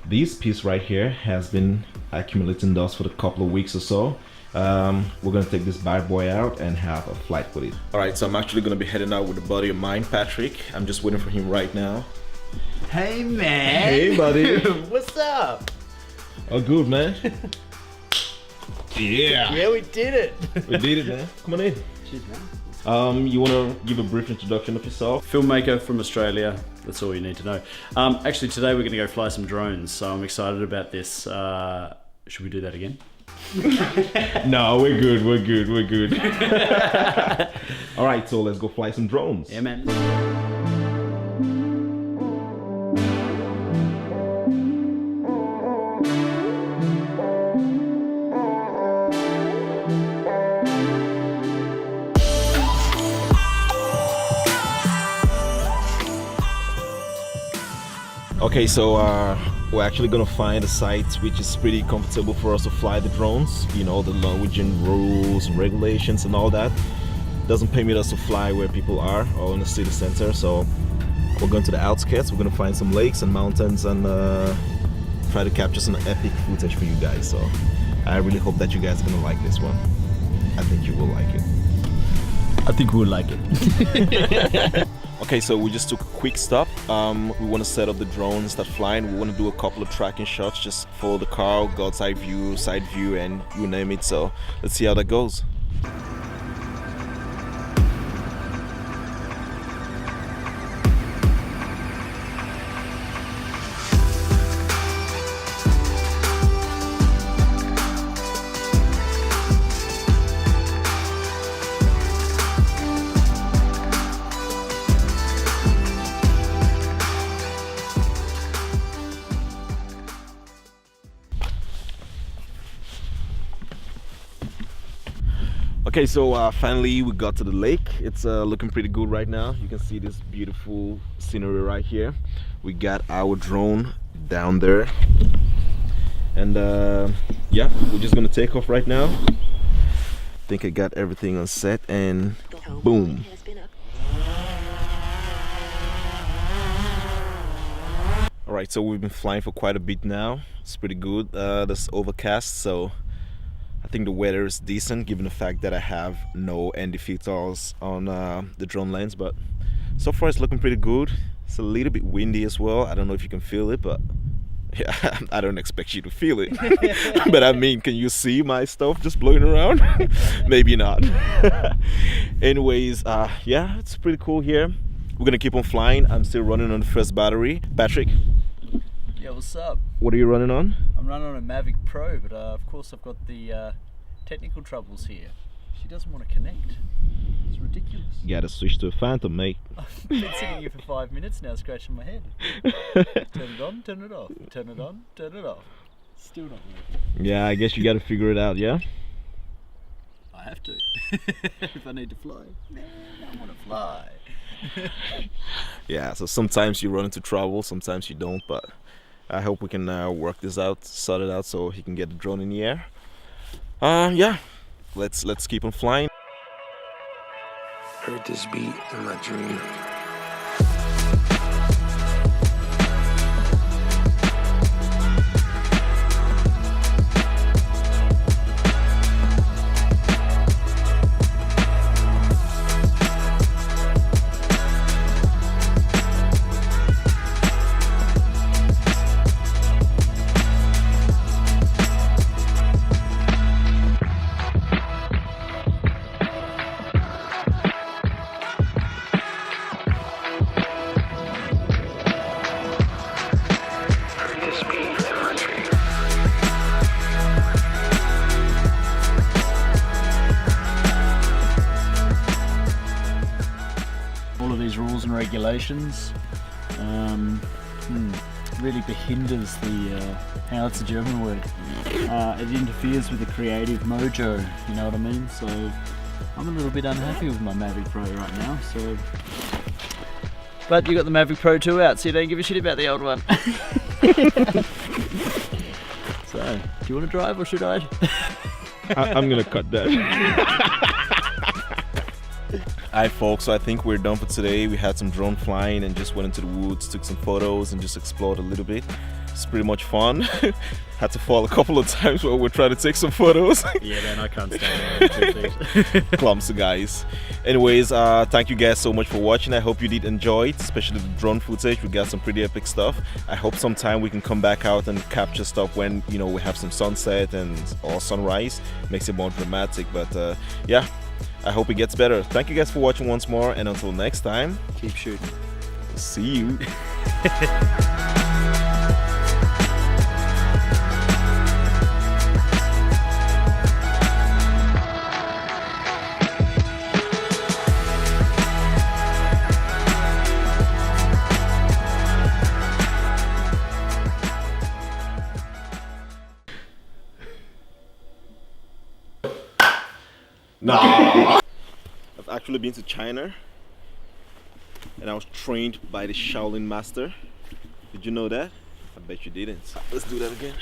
This piece right here has been accumulating dust for a couple of weeks or so. We're gonna take this bad boy out and have a flight with it. All right, so I'm actually gonna be heading out with a buddy of mine, Patrick. I'm just waiting for him right now. Hey man! Hey buddy! What's up? Oh, good man. Yeah! Yeah, we did it! We did it, man. Come on in. Cheers, man. You wanna give a brief introduction of yourself? Filmmaker from Australia, that's all you need to know. Actually today we're gonna go fly some drones, so I'm excited about this. Should we do that again? No, we're good, we're good, we're good. All right, so let's go fly some drones. Yeah, man. Okay, so we're actually gonna find a site which is pretty comfortable for us to fly the drones. You know, the Norwegian rules and regulations and all that. Doesn't permit us to fly where people are or in the city center. So we're going to the outskirts. We're gonna find some lakes and mountains and try to capture some epic footage for you guys. So I really hope that you guys are gonna like this one. I think you will like it. I think we'll like it. Okay, so we just took a quick stop. We want to set up the drone and start flying. We want to do a couple of tracking shots, just follow the car, God's eye view, side view, and you name it. So let's see how that goes. Okay, so finally we got to the lake. It's looking pretty good right now. You can see this beautiful scenery right here. We got our drone down there, and yeah, we're just gonna take off right now. I think I got everything on set, and boom. All right, so we've been flying for quite a bit now. It's pretty good. It's overcast, so I think the weather is decent given the fact that I have no ND filters on the drone lens, but so far it's looking pretty good. It's a little bit windy as well. I don't know if you can feel it, but yeah, I don't expect you to feel it. But I mean, can you see my stuff just blowing around? Maybe not. Anyways, yeah, it's pretty cool here. We're gonna keep on flying. I'm still running on the first battery. Patrick? Yeah, what's up? What are you running on? I'm running on a Mavic Pro, but of course I've got the technical troubles here. She doesn't want to connect. It's ridiculous. You gotta switch to a Phantom, mate. I've been sitting here for 5 minutes now, scratching my head. Turn it on, turn it off. Turn it on, turn it off. Still not working. Yeah, I guess you gotta figure it out, yeah? I have to. If I need to fly. Man, I want to fly. Yeah, so sometimes you run into trouble, sometimes you don't, but I hope we can work this out, sort it out so he can get the drone in the air. Yeah, let's keep on flying. Heard this beat in my dream. All of these rules and regulations really behinders the, that's a German word, it interferes with the creative mojo, you know what I mean? So I'm a little bit unhappy with my Mavic Pro right now, so. But you got the Mavic Pro 2 out, so you don't give a shit about the old one. So, do you want to drive or should I? I'm gonna cut that. Alright folks, so I think we're done for today. We had some drone flying and just went into the woods, took some photos and just explored a little bit. It's pretty much fun. Had to fall a couple of times while we're trying to take some photos. Yeah, man, I can't stand it. Clumsy guys. Anyways, thank you guys so much for watching. I hope you did enjoy it, especially the drone footage. We got some pretty epic stuff. I hope sometime we can come back out and capture stuff when, you know, we have some sunset and or sunrise. Makes it more dramatic, but yeah, I hope it gets better. Thank you guys for watching once more, and until next time, Keep shooting. see you. Nah. I've actually been to China, and I was trained by the Shaolin master. Did you know that? I bet you didn't. Let's do that again.